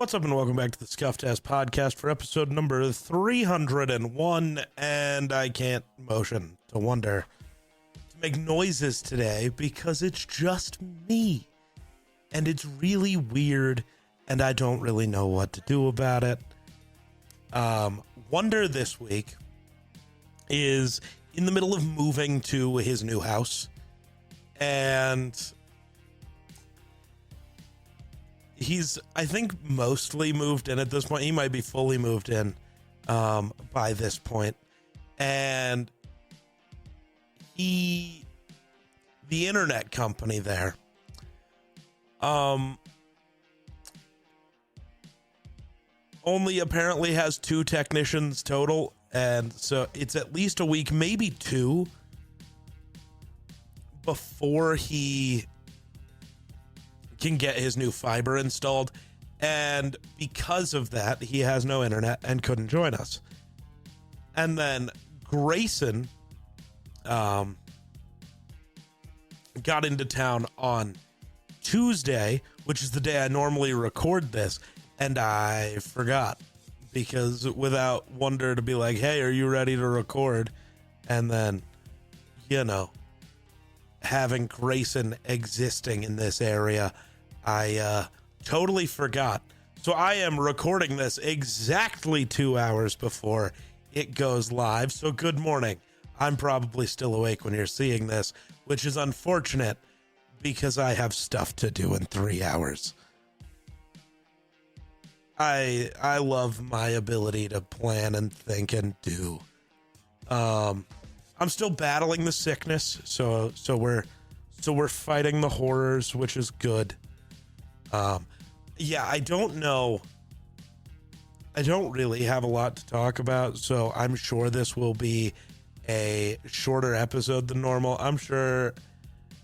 What's up and welcome back to the Scuffed Ass Podcast for episode number 301, and I can't motion to wonder to make noises today because it's just me, and it's really weird, and I don't really know what to do about it. Wonder this week is in the middle of moving to his new house, and he's, I think, mostly moved in at this point. He might be fully moved in by this point. And the internet company there, only apparently has 2 technicians total. And so it's at least a week, maybe 2, before he can get his new fiber installed, and because of that he has no internet and couldn't join us. And then Grayson got into town on Tuesday, which is the day I normally record this, and I forgot, because without Wonder to be like, hey, are you ready to record, and then, you know, having Grayson existing in this area, I totally forgot. So I am recording this exactly 2 hours before it goes live. So good morning. I'm probably still awake when you're seeing this, which is unfortunate because I have stuff to do in 3 hours. I love my ability to plan and think and do. I'm still battling the sickness, so we're fighting the horrors, which is good. Yeah, I don't know. I don't really have a lot to talk about, so I'm sure this will be a shorter episode than normal. I'm sure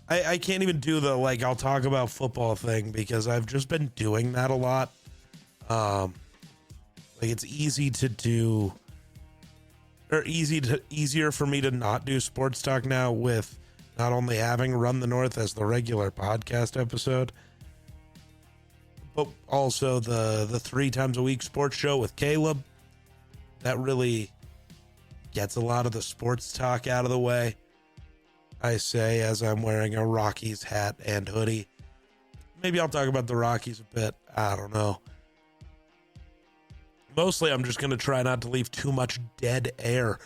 I can't even do the, like, I'll talk about football thing because I've just been doing that a lot. Like, it's easy to do, or easier for me to not do sports talk now, with not only having Run the North as the regular podcast episode, but also the 3 times a week sports show with Caleb. That really gets a lot of the sports talk out of the way, I say, as I'm wearing a Rockies hat and hoodie. Maybe I'll talk about the Rockies a bit. I don't know. Mostly I'm just going to try not to leave too much dead air.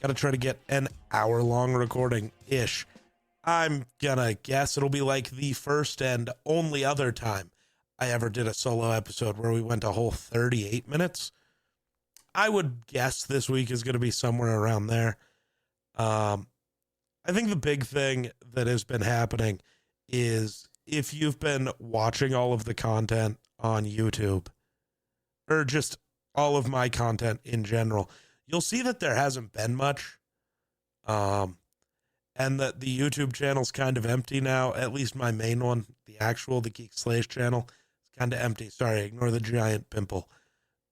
Got to try to get an hour-long recording-ish. I'm going to guess it'll be like the first and only other time I ever did a solo episode where we went a whole 38 minutes. I would guess this week is going to be somewhere around there. I think the big thing that has been happening is, if you've been watching all of the content on YouTube, or just all of my content in general, you'll see that there hasn't been much. And that the YouTube channel's kind of empty now, at least my main one, the TheGeekSlays channel. Kind of empty. Sorry, ignore the giant pimple.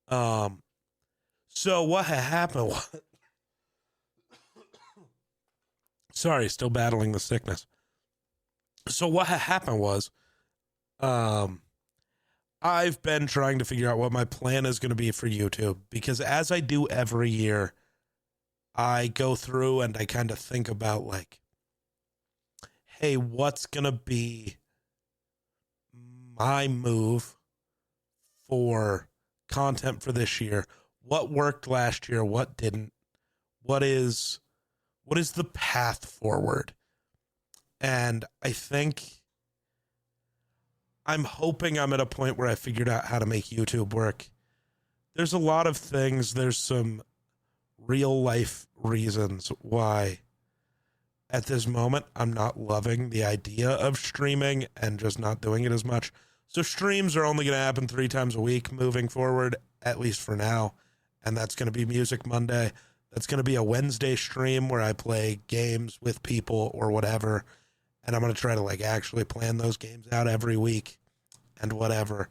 So what happened? Sorry, still battling the sickness. So what happened was, I've been trying to figure out what my plan is going to be for YouTube, because as I do every year, I go through and I kind of think about, like, hey, what's going to be my move for content for this year? What worked last year? What didn't? What is the path forward? And I think I'm hoping I'm at a point where I figured out how to make YouTube work. There's a lot of things. There's some real life reasons why at this moment I'm not loving the idea of streaming and just not doing it as much. So streams are only going to happen 3 times a week moving forward, at least for now. And that's going to be Music Monday. That's going to be a Wednesday stream where I play games with people or whatever. And I'm going to try to, like, actually plan those games out every week and whatever.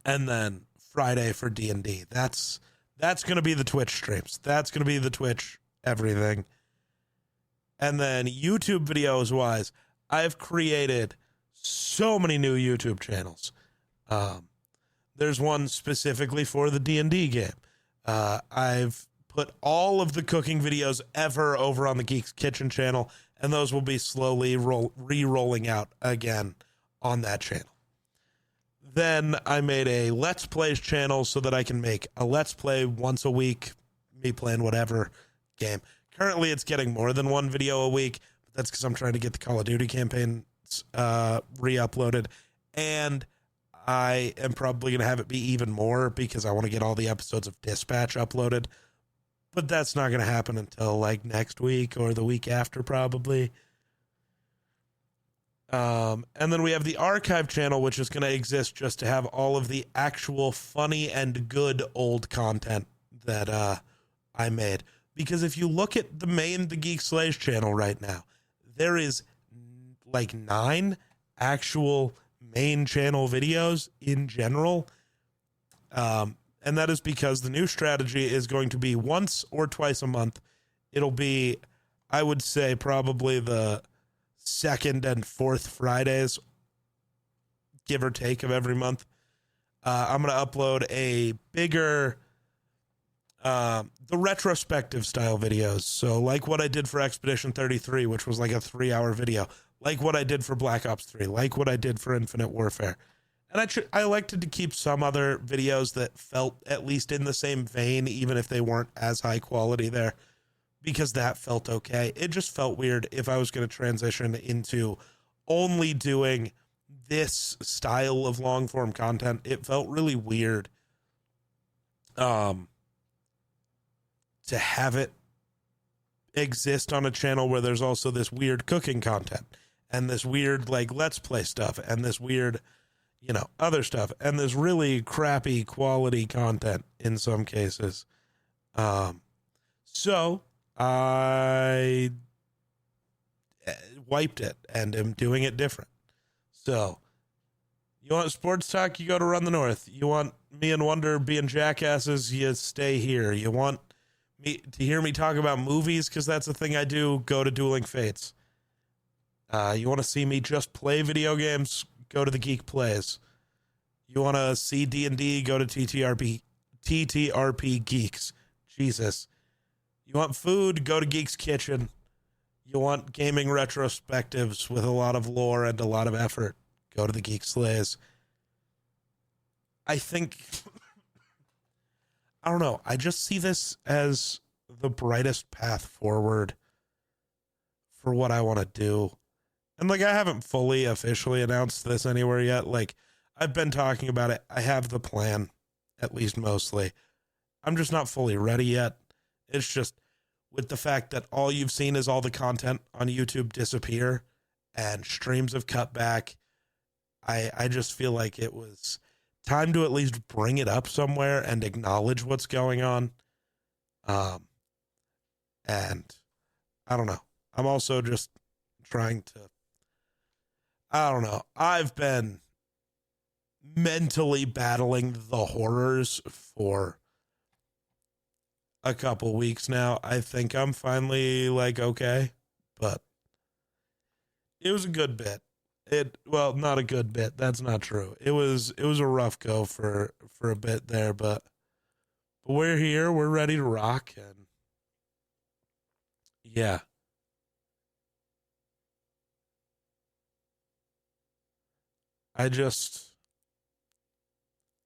And then Friday for D&D. That's going to be the Twitch streams. That's going to be the Twitch everything. And then YouTube videos wise, I've created so many new YouTube channels. There's one specifically for the D&D game. I've put all of the cooking videos ever over on the Geeks Kitchen channel, and those will be slowly re-rolling out again on that channel. Then I made a Let's Plays channel so that I can make a Let's Play once a week, me playing whatever game. Currently, it's getting more than one video a week, but that's because I'm trying to get the Call of Duty campaigns re-uploaded, and I am probably going to have it be even more because I want to get all the episodes of Dispatch uploaded, but that's not going to happen until like next week or the week after probably. And then we have the archive channel, which is going to exist just to have all of the actual funny and good old content that I made. Because if you look at the TheGeekSlays channel right now, there is like 9 actual main channel videos in general. And that is because the new strategy is going to be once or twice a month. It'll be, I would say, probably the second and fourth Fridays, give or take, of every month. I'm going to upload a bigger, the retrospective style videos. So like what I did for Expedition 33, which was like a 3-hour video, like what I did for Black Ops 3, like what I did for Infinite Warfare. And I liked to keep some other videos that felt at least in the same vein, even if they weren't as high quality there, because that felt okay. It just felt weird if I was going to transition into only doing this style of long form content. It felt really weird to have it exist on a channel where there's also this weird cooking content and this weird like Let's Play stuff and this weird, you know, other stuff and this really crappy quality content in some cases. So I wiped it and am doing it different. So you want sports talk, you go to Run the North. You want me and Wonder being jackasses, you stay here. You want me to hear me talk about movies, because that's the thing I do, go to Dueling Fates. You want to see me just play video games, go to the Geek Plays. You want to see D&D, go to TTRP Geeks. Jesus. You want food, go to Geek's Kitchen. You want gaming retrospectives with a lot of lore and a lot of effort, go to the TheGeekSlays. I think, I don't know, I just see this as the brightest path forward for what I want to do. And like, I haven't fully officially announced this anywhere yet. Like, I've been talking about it. I have the plan, at least mostly. I'm just not fully ready yet. It's just with the fact that all you've seen is all the content on YouTube disappear and streams have cut back. I just feel like it was time to at least bring it up somewhere and acknowledge what's going on. And I don't know. I'm also just trying to, I don't know. I've been mentally battling the horrors for a couple weeks now. I think I'm finally like, okay, but it was a good bit. Well, not a good bit. That's not true. It was a rough go for a bit there, but we're here. We're ready to rock. And yeah, I don't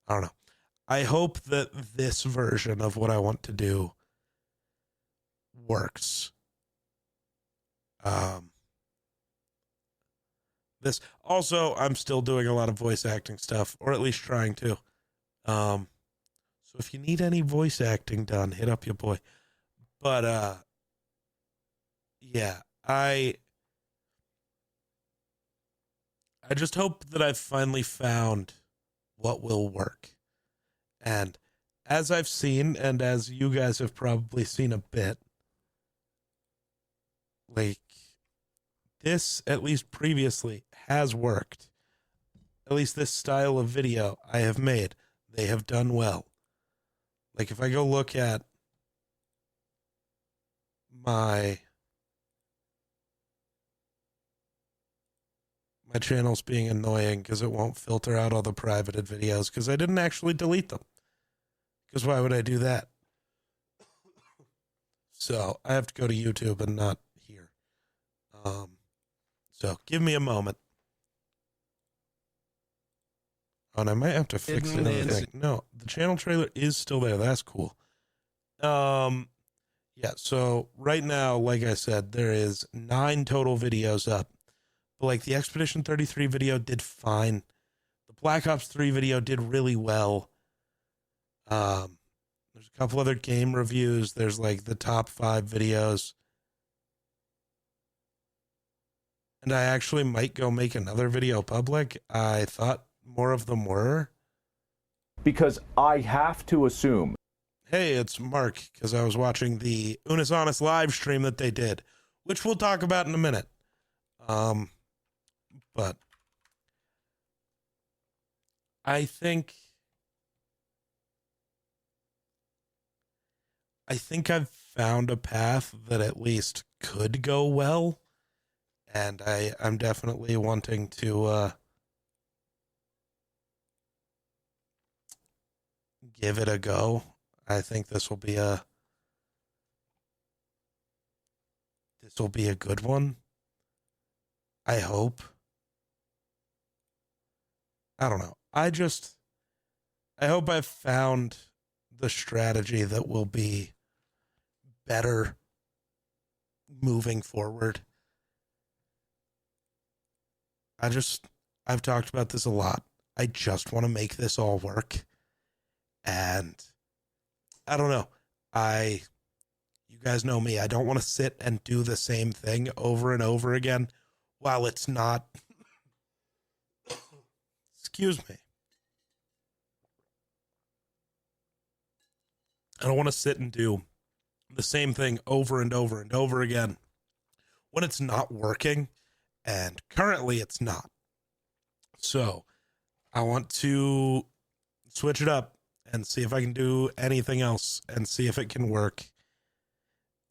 know. I hope that this version of what I want to do works. This also, I'm still doing a lot of voice acting stuff, or at least trying to. So if you need any voice acting done, hit up your boy. But yeah, I just hope that I've finally found what will work. And as I've seen, and as you guys have probably seen a bit, like, this, at least previously, has worked. At least this style of video I have made, they have done well. Like, if I go look at my My channel's being annoying because it won't filter out all the privated videos because I didn't actually delete them. Because why would I do that? So I have to go to YouTube and not here. So give me a moment. Oh, and I might have to fix another thing. No, the channel trailer is still there. That's cool. Yeah, so right now, like I said, there is 9 total videos up. But like the Expedition 33 video did fine. The Black Ops 3 video did really well. There's a couple other game reviews. There's like the top 5 videos. And I actually might go make another video public. I thought more of them were. Because I have to assume. Hey, it's Mark, because I was watching the Unis Honest live stream that they did, which we'll talk about in a minute. But I think I've found a path that at least could go well, and I'm definitely wanting to give it a go. I think this will be a good one. I hope. I don't know. I hope I've found the strategy that will be better moving forward. I've talked about this a lot. I just want to make this all work. And I don't know. You guys know me. I don't want to sit and do the same thing over and over again while it's not. Excuse me. I don't want to sit and do the same thing over and over and over again when it's not working, and currently it's not. So I want to switch it up and see if I can do anything else and see if it can work.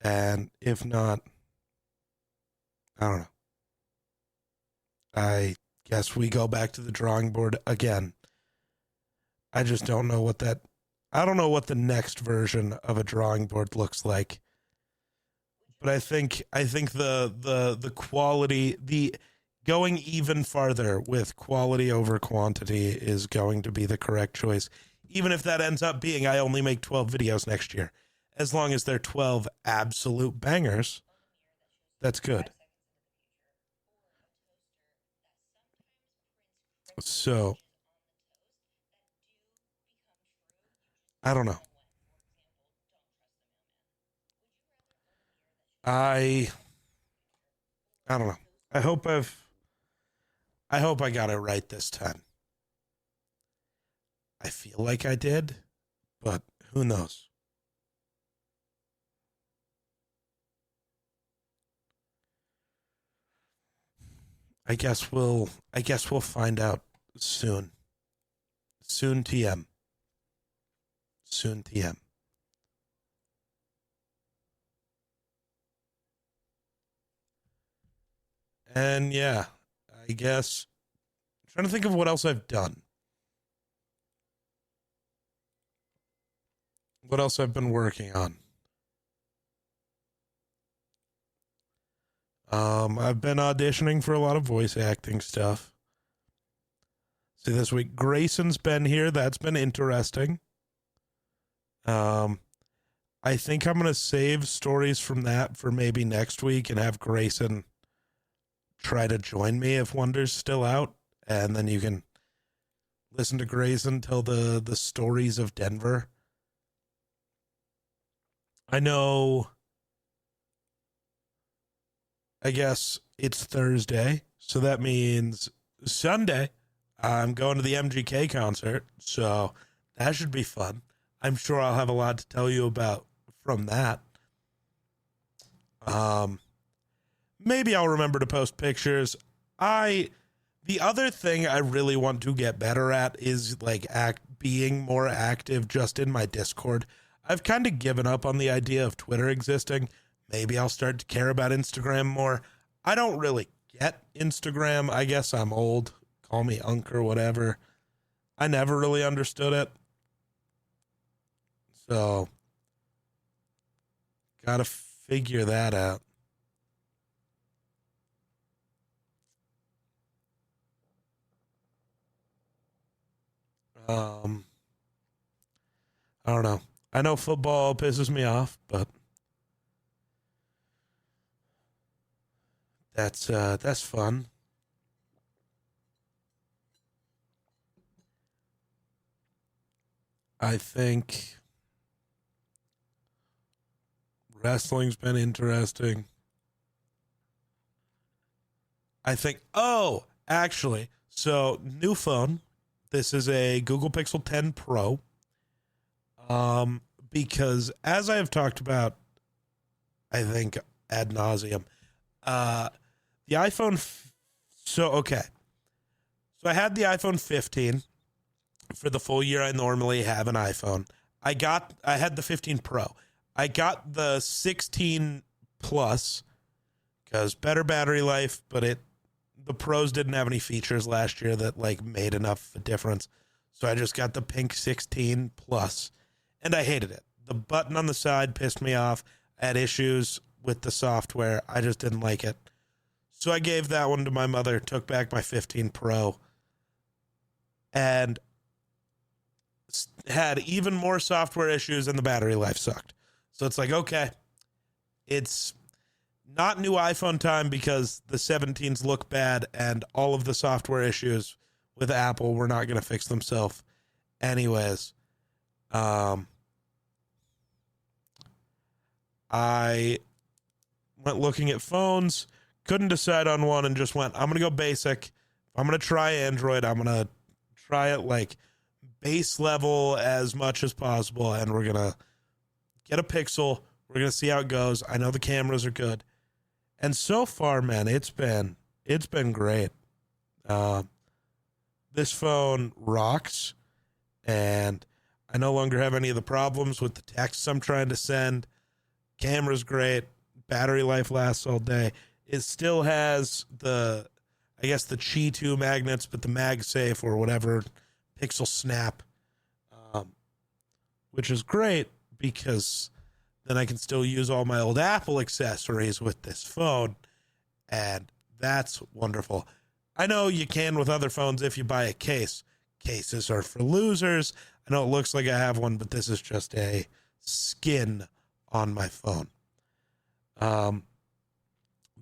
And if not, I don't know. I guess we go back to the drawing board again. I just don't know I don't know what the next version of a drawing board looks like. But I think the quality, the going even farther with quality over quantity is going to be the correct choice. Even if that ends up being I only make 12 videos next year. As long as they're 12 absolute bangers, that's good. So, I don't know. I don't know. I hope I got it right this time. I feel like I did, but who knows? I guess we'll find out soon. Soon TM. Soon TM. And yeah, I guess I'm trying to think of what else I've done. What else I've been working on. I've been auditioning for a lot of voice acting stuff. See, this week Grayson's been here. That's been interesting. I think I'm going to save stories from that for maybe next week and have Grayson try to join me if Wonder's still out. And then you can listen to Grayson tell the stories of Denver. I know, I guess it's Thursday, so that means Sunday I'm going to the MGK concert, so that should be fun. I'm sure I'll have a lot to tell you about from that. Maybe I'll remember to post pictures. The other thing I really want to get better at is like being more active just in my Discord. I've kind of given up on the idea of Twitter existing. Maybe I'll start to care about Instagram more. I don't really get Instagram. I guess I'm old. Call me Unk or whatever. I never really understood it. So, gotta figure that out. I don't know. I know football pisses me off, but that's fun. I think wrestling's been interesting. I think, oh, actually, so new phone. This is a Google Pixel 10 Pro. Because as I have talked about, I think ad nauseum, the iPhone. Okay. So I had the iPhone 15 for the full year. I normally have an iPhone. I had the 15 Pro. I got the 16 Plus because better battery life, but the Pros didn't have any features last year that like made enough of a difference. So I just got the pink 16 Plus, and I hated it. The button on the side pissed me off. I had issues with the software. I just didn't like it. So I gave that one to my mother, took back my 15 Pro, and had even more software issues, and the battery life sucked. So it's like, okay, it's not new iPhone time because the 17s look bad and all of the software issues with Apple were not going to fix themselves anyways. I went looking at phones, couldn't decide on one, and just went, I'm going to go basic. I'm going to try Android. I'm going to try it like base level as much as possible, and we're going to get a Pixel. We're going to see how it goes. I know the cameras are good. And so far, man, it's been great. This phone rocks, and I no longer have any of the problems with the texts I'm trying to send. Camera's great. Battery life lasts all day. It still has the Qi 2 magnets, but the MagSafe or whatever Pixel Snap, which is great because then I can still use all my old Apple accessories with this phone, and that's wonderful. I know you can with other phones if you buy a case. Cases are for losers. I know it looks like I have one, but this is just a skin on my phone. The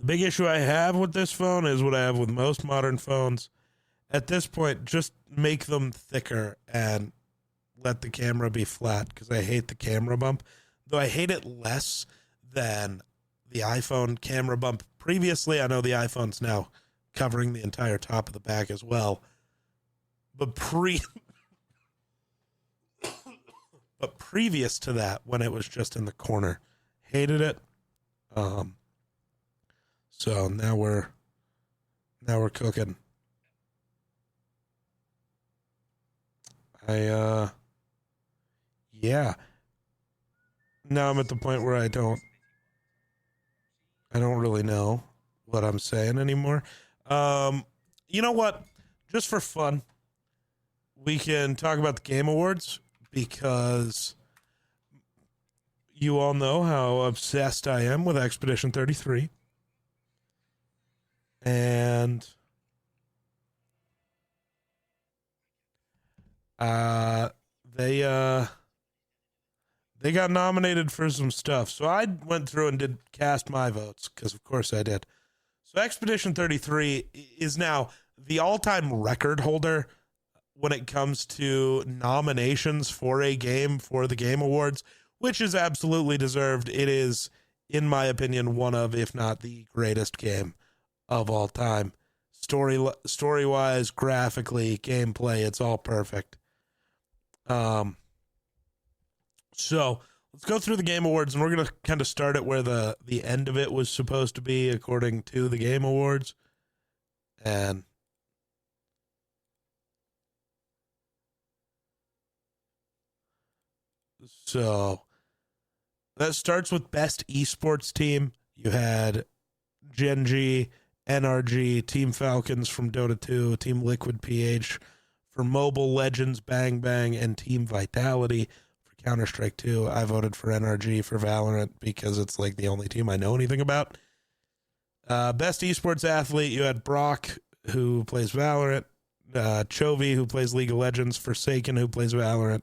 big issue I have with this phone is what I have with most modern phones. At this point, just make them thicker and let the camera be flat because I hate the camera bump. Though I hate it less than the iPhone camera bump previously. I know the iPhone's now covering the entire top of the back as well. But previous to that, when it was just in the corner, hated it. So now we're cooking. Yeah. Now I'm at the point where I don't really know what I'm saying anymore. You know what? Just for fun, we can talk about the Game Awards because you all know how obsessed I am with Expedition 33. And they got nominated for some stuff. So I went through and did cast my votes because of course I did. So Expedition 33 is now the all-time record holder when it comes to nominations for a game for the Game Awards, which is absolutely deserved. It is, in my opinion, one of, if not the greatest game of all time. Story-wise, graphically, gameplay, it's all perfect. So let's go through the Game Awards, and we're going to kind of start it where the end of it was supposed to be, according to the Game Awards. And so that starts with Best Esports Team. You had Gen G NRG, Team Falcons from Dota 2, Team Liquid PH for Mobile Legends Bang Bang, and Team Vitality for Counter-Strike 2. I voted for NRG for Valorant because it's like the only team I know anything about. Best esports athlete, you had Brock, who plays Valorant, Chovy, who plays League of Legends, Forsaken, who plays Valorant,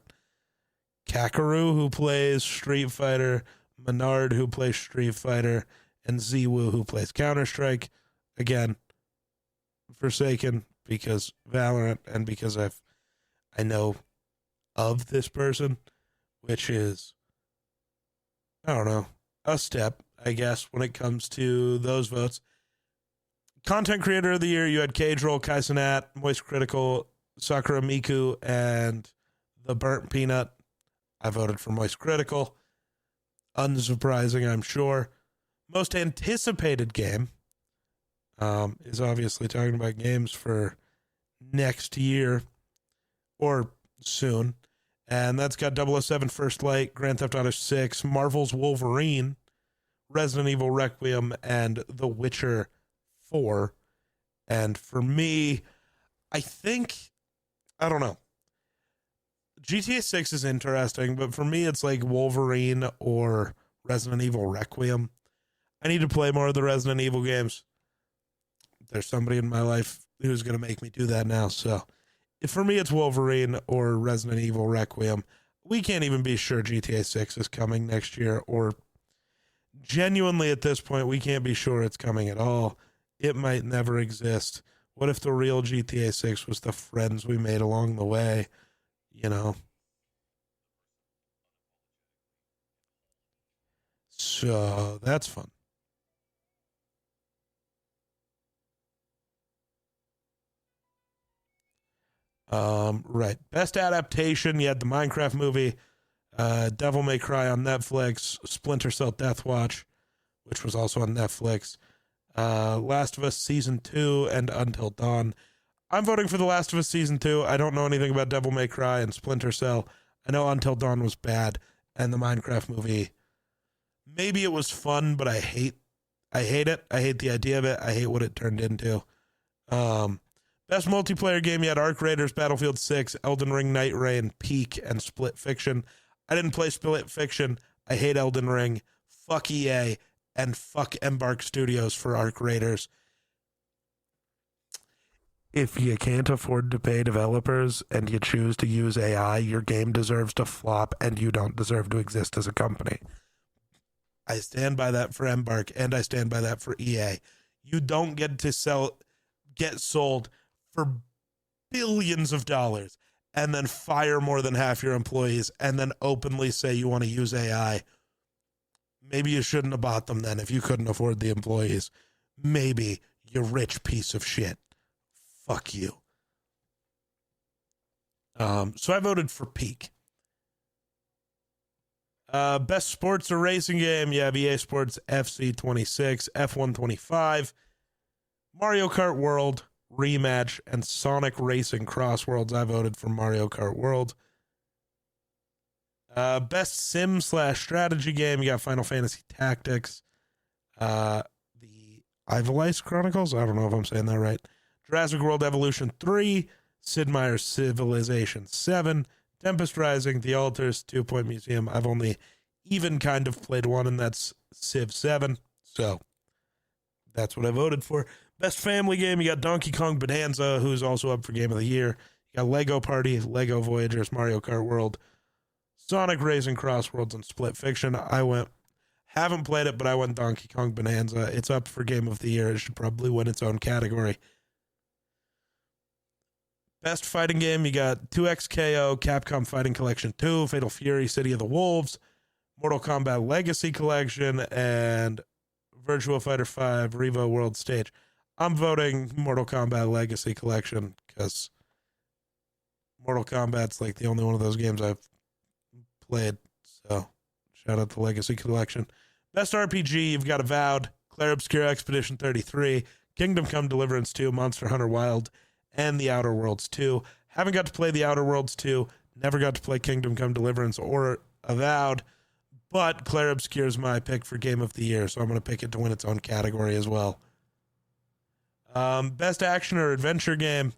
Kakaru, who plays Street Fighter, Menard, who plays Street Fighter, and Ziwu, who plays Counter-Strike. Again, Forsaken, because Valorant, and because I know of this person, which is, I don't know, a step, I guess, when it comes to those votes. Content Creator of the Year, you had Cage Roll, Kaisenat, Moist Critical, Sakura Miku, and The Burnt Peanut. I voted for Moist Critical. Unsurprising, I'm sure. Most anticipated game is obviously talking about games for next year or soon. And that's got 007 First Light, Grand Theft Auto 6, Marvel's Wolverine, Resident Evil Requiem, and The Witcher 4. And for me, I don't know. GTA 6 is interesting, but for me, it's like Wolverine or Resident Evil Requiem. I need to play more of the Resident Evil games. There's somebody in my life who's going to make me do that now. So for me, it's Wolverine or Resident Evil Requiem. We can't even be sure GTA 6 is coming next year, or genuinely at this point, we can't be sure it's coming at all. It might never exist. What if the real GTA 6 was the friends we made along the way? You know? So that's fun. Right. Best adaptation, you had the Minecraft movie, Devil May Cry on Netflix, Splinter Cell Death Watch, which was also on Netflix, Last of Us Season 2, and Until Dawn. I'm voting for The Last of Us Season 2. I don't know anything about Devil May Cry and Splinter Cell. I know Until Dawn was bad, and the Minecraft movie, maybe it was fun, but I hate it. I hate the idea of it. I hate what it turned into. Best multiplayer game, you had Arc Raiders, Battlefield 6, Elden Ring, Night Rain, Peak, and Split Fiction. I didn't play Split Fiction. I hate Elden Ring. Fuck EA, and fuck Embark Studios for Arc Raiders. If you can't afford to pay developers and you choose to use AI, your game deserves to flop and you don't deserve to exist as a company. I stand by that for Embark, and I stand by that for EA. You don't get to get sold for billions of dollars and then fire more than half your employees and then openly say you want to use AI. Maybe you shouldn't have bought them then if you couldn't afford the employees. Maybe, you rich piece of shit. Fuck you. So I voted for Peak. Best sports or racing game, you have EA Sports FC 26, F1 25, Mario Kart World, Rematch, and Sonic Racing Cross Worlds. I voted for Mario Kart World. Best sim/strategy game, you got Final Fantasy Tactics, the Ivalice Chronicles, I don't know if I'm saying that right, Jurassic World Evolution 3, Sid Meier's Civilization 7, Tempest Rising, The Altars, 2 Point Museum. I've only even kind of played one, and that's Civ 7, so that's what I voted for. Best family game, you got Donkey Kong Bonanza, who's also up for Game of the Year. You got Lego Party, Lego Voyagers, Mario Kart World, Sonic Racing Cross Worlds, and Split Fiction. Haven't played it, but I went Donkey Kong Bonanza. It's up for Game of the Year. It should probably win its own category. Best fighting game, you got 2XKO, Capcom Fighting Collection 2, Fatal Fury, City of the Wolves, Mortal Kombat Legacy Collection, and Virtua Fighter 5, Revo World Stage. I'm voting Mortal Kombat Legacy Collection because Mortal Kombat's like the only one of those games I've played. So shout out to Legacy Collection. Best RPG, you've got Avowed, Clair Obscur Expedition 33, Kingdom Come Deliverance 2, Monster Hunter Wild, and The Outer Worlds 2. Haven't got to play The Outer Worlds 2. Never got to play Kingdom Come Deliverance or Avowed. But Clair Obscur is my pick for Game of the Year, so I'm going to pick it to win its own category as well. Best action or adventure game.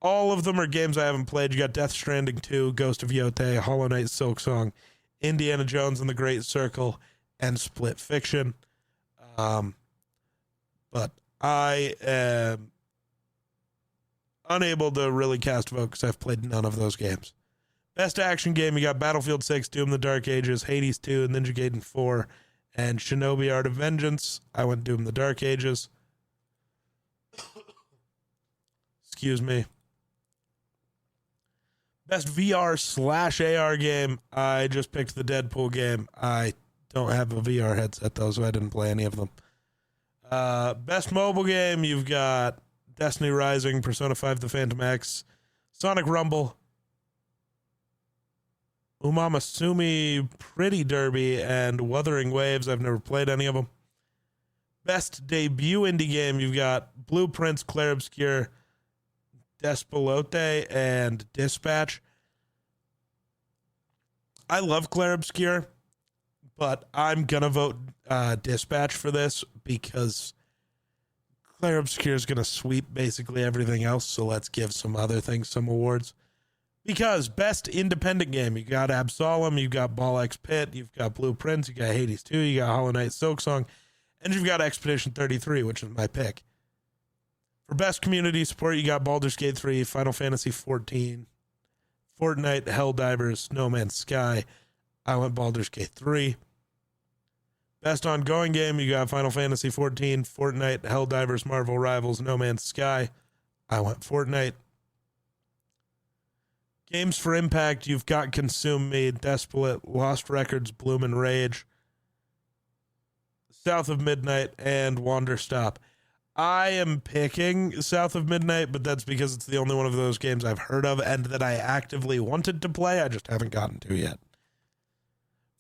All of them are games I haven't played. You got Death Stranding 2, Ghost of Yotei, Hollow Knight Silksong, Indiana Jones and the Great Circle, and Split Fiction. But I am unable to really cast a vote because I've played none of those games. Best action game, you got Battlefield 6, Doom the Dark Ages, Hades 2, Ninja Gaiden 4, and Shinobi Art of Vengeance. I went Doom the Dark Ages. Excuse me. Best VR/AR game, I just picked the Deadpool game. I don't have a VR headset, though, so I didn't play any of them. Best mobile game, you've got Destiny Rising, Persona 5 The Phantom X, Sonic Rumble, Umamasumi Pretty Derby, and Wuthering Waves. I've never played any of them. Best debut indie game, you've got Blueprints, Clair Obscur, Despelote, and Dispatch. I love Clair Obscur, but I'm going to vote Dispatch for this because Clair Obscur is going to sweep basically everything else, so let's give some other things some awards. Because best independent game, you got Absolem, you got Ball X Pit, you've got Blueprints, you got Hades 2, you got Hollow Knight Silksong, and you've got Expedition 33, which is my pick. For best community support, you got Baldur's Gate 3, Final Fantasy 14, Fortnite, Helldivers, No Man's Sky. I went Baldur's Gate 3. Best ongoing game, you got Final Fantasy 14, Fortnite, Helldivers, Marvel Rivals, No Man's Sky. I went Fortnite. Games for Impact, you've got Consume Me, Despolate, Lost Records, Bloom and Rage, South of Midnight, and Wander Stop. I am picking South of Midnight, but that's because it's the only one of those games I've heard of and that I actively wanted to play. I just haven't gotten to yet.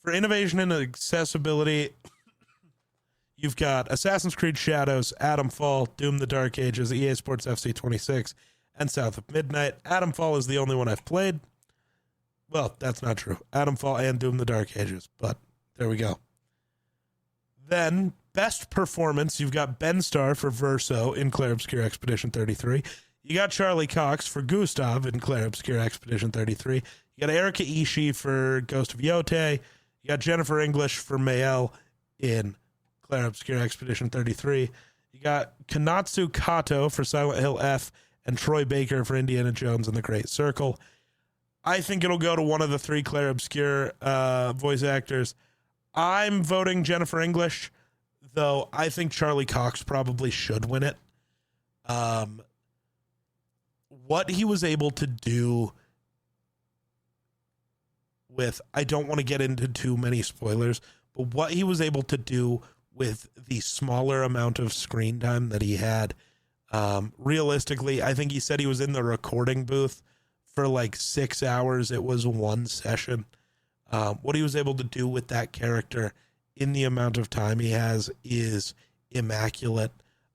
For innovation and accessibility, you've got Assassin's Creed Shadows, Atomfall, Doom the Dark Ages, EA Sports FC 26, and South of Midnight. Atomfall is the only one I've played. Well, that's not true. Atomfall and Doom the Dark Ages, but there we go. Then, best performance, you've got Ben Starr for Verso in Clair Obscur Expedition 33. You got Charlie Cox for Gustav in Clair Obscur Expedition 33. You got Erika Ishii for Ghost of Yotei. You got Jennifer English for Mael in Clair Obscur Expedition 33. You got Kanatsu Kato for Silent Hill F and Troy Baker for Indiana Jones and the Great Circle. I think it'll go to one of the three Clair Obscur voice actors. I'm voting Jennifer English, though I think Charlie Cox probably should win it. What he was able to do with, I don't want to get into too many spoilers, but what he was able to do with the smaller amount of screen time that he had, realistically, I think he said he was in the recording booth for like 6 hours. It was one session. What he was able to do with that character in the amount of time he has is immaculate.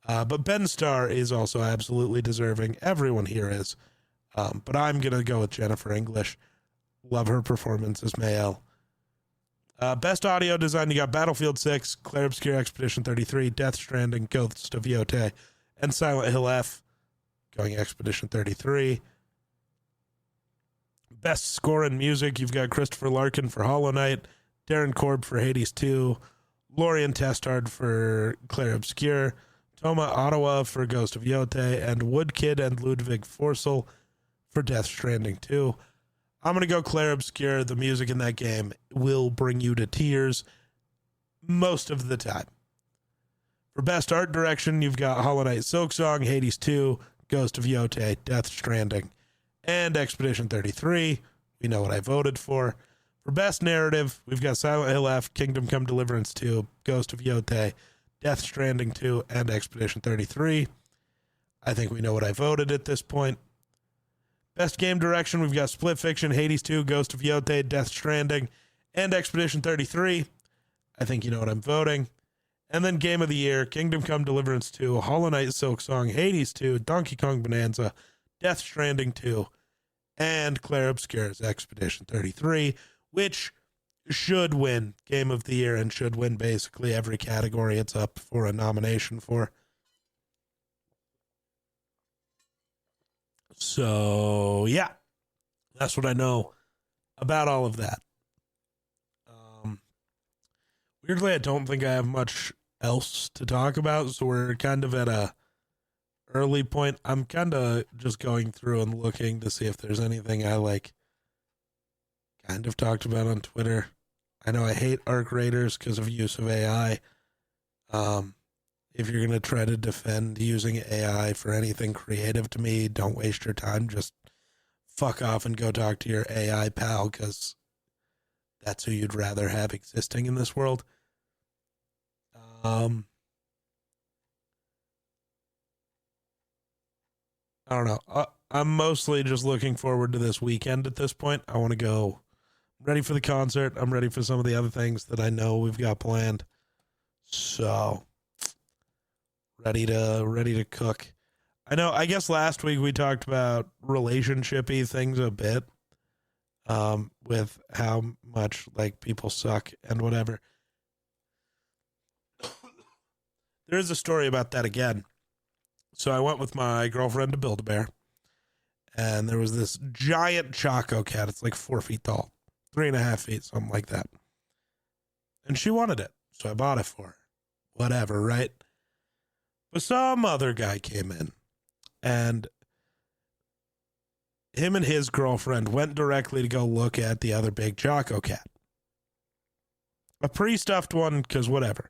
But Ben Starr is also absolutely deserving. Everyone here is. But I'm going to go with Jennifer English. Love her performance as Mael. Best audio design, you got Battlefield 6, Clair Obscur Expedition 33, Death Stranding, Ghost of Yotei, and Silent Hill F, going Expedition 33. Best score and music, you've got Christopher Larkin for Hollow Knight, Darren Korb for Hades 2, Lorien Testard for Clair Obscur, Toma Ottawa for Ghost of Yotei, and Woodkid and Ludwig Forsell for Death Stranding 2. I'm going to go Clair Obscur. The music in that game will bring you to tears most of the time. For best art direction, you've got Hollow Knight Silksong, Hades 2, Ghost of Yotei, Death Stranding, and Expedition 33. We know what I voted for. For best narrative, we've got Silent Hill F, Kingdom Come Deliverance 2, Ghost of Yotei, Death Stranding 2, and Expedition 33. I think we know what I voted at this point. Best game direction, we've got Split Fiction, Hades 2, Ghost of Yotei, Death Stranding, and Expedition 33. I think you know what I'm voting. And then Game of the Year, Kingdom Come Deliverance 2, Hollow Knight Silksong, Hades 2, Donkey Kong Bonanza, Death Stranding 2, and Clair Obscur's Expedition 33, which should win Game of the Year and should win basically every category it's up for a nomination for. So, yeah, that's what I know about all of that. Weirdly, I don't think I have much else to talk about, so we're kind of at a early point. I'm kind of just going through and looking to see if there's anything I like kind of talked about on Twitter. I know I hate ARC Raiders because of use of AI. If you're going to try to defend using AI for anything creative to me, don't waste your time. Just fuck off and go talk to your AI pal, because that's who you'd rather have existing in this world. I don't know. I'm mostly just looking forward to this weekend at this point. I want to go. I'm ready for the concert. I'm ready for some of the other things that I know we've got planned. So ready to cook. I know. I guess last week we talked about relationship-y things a bit, with how much like people suck and whatever. There is a story about that again. So I went with my girlfriend to Build-A-Bear, and there was this giant Choco cat. It's like 4 feet tall, 3.5 feet, something like that. And she wanted it, so I bought it for her. Whatever, right? But some other guy came in, and him and his girlfriend went directly to go look at the other big Choco cat. A pre-stuffed one, because whatever.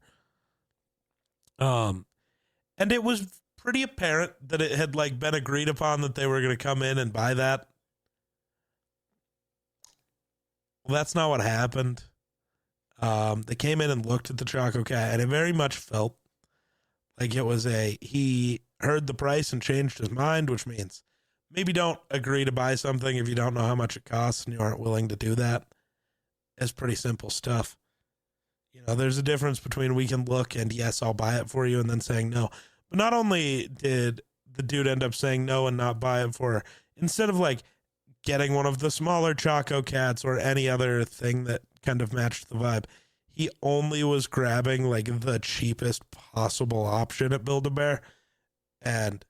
And it was pretty apparent that it had like been agreed upon that they were going to come in and buy that. Well, that's not what happened. They came in and looked at the Choco cat, and it very much felt like it was he heard the price and changed his mind, which means maybe don't agree to buy something if you don't know how much it costs and you aren't willing to do that. It's pretty simple stuff. You know, there's a difference between we can look and yes, I'll buy it for you, and then saying no. But not only did the dude end up saying no and not buy it for her, instead of like getting one of the smaller Choco cats or any other thing that kind of matched the vibe, he only was grabbing like the cheapest possible option at Build-A-Bear. And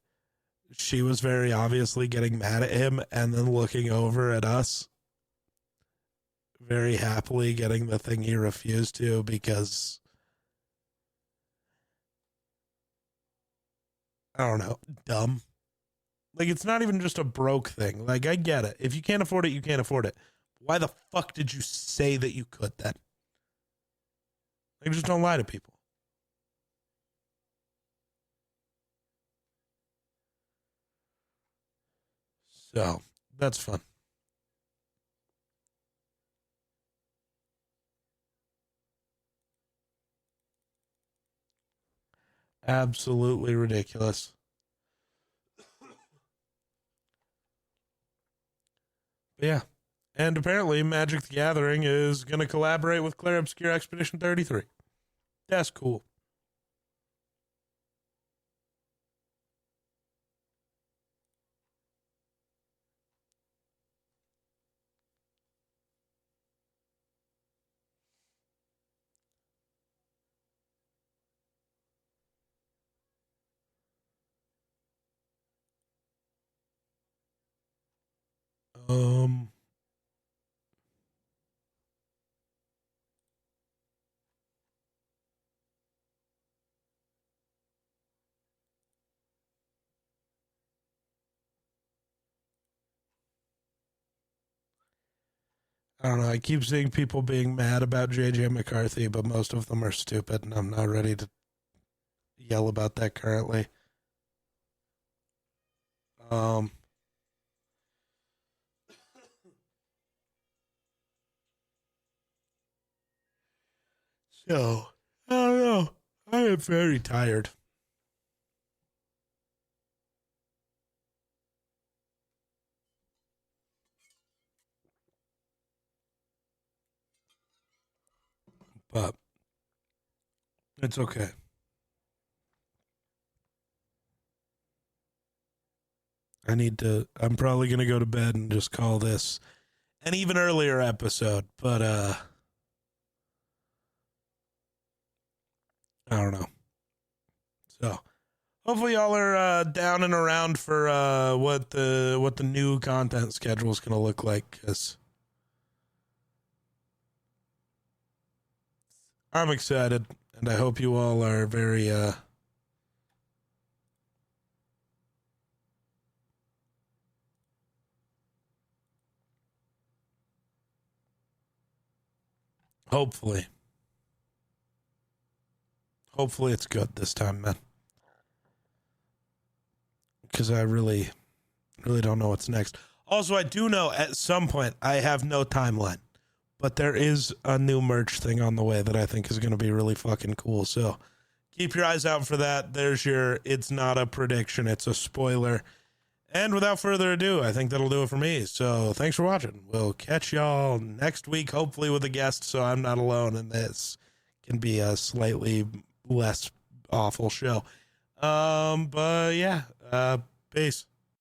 she was very obviously getting mad at him and then looking over at us, very happily getting the thing he refused to because, I don't know, dumb. Like, it's not even just a broke thing. Like, I get it. If you can't afford it, you can't afford it. Why the fuck did you say that you could then? Like, just don't lie to people. So, that's fun. Absolutely ridiculous. But yeah. And apparently Magic the Gathering is going to collaborate with Clair Obscure Expedition 33. That's cool. Um, I don't know. I keep seeing people being mad about JJ McCarthy, but most of them are stupid, and I'm not ready to yell about that currently. Um, so I don't know. I am very tired. But it's okay. I'm probably going to go to bed and just call this an even earlier episode, but I don't know. So hopefully y'all are down and around for what the new content schedule is going to look like, because I'm excited, and I hope you all are very hopefully it's good this time, man, because I really don't know what's next. Also, I do know at some point, I have no timeline, but there is a new merch thing on the way that I think is going to be really fucking cool. So keep your eyes out for that. There's your, it's not a prediction, it's a spoiler. And without further ado, I think that'll do it for me. So thanks for watching. We'll catch y'all next week, hopefully with a guest, so I'm not alone, and this can be a slightly less awful show. But yeah, peace.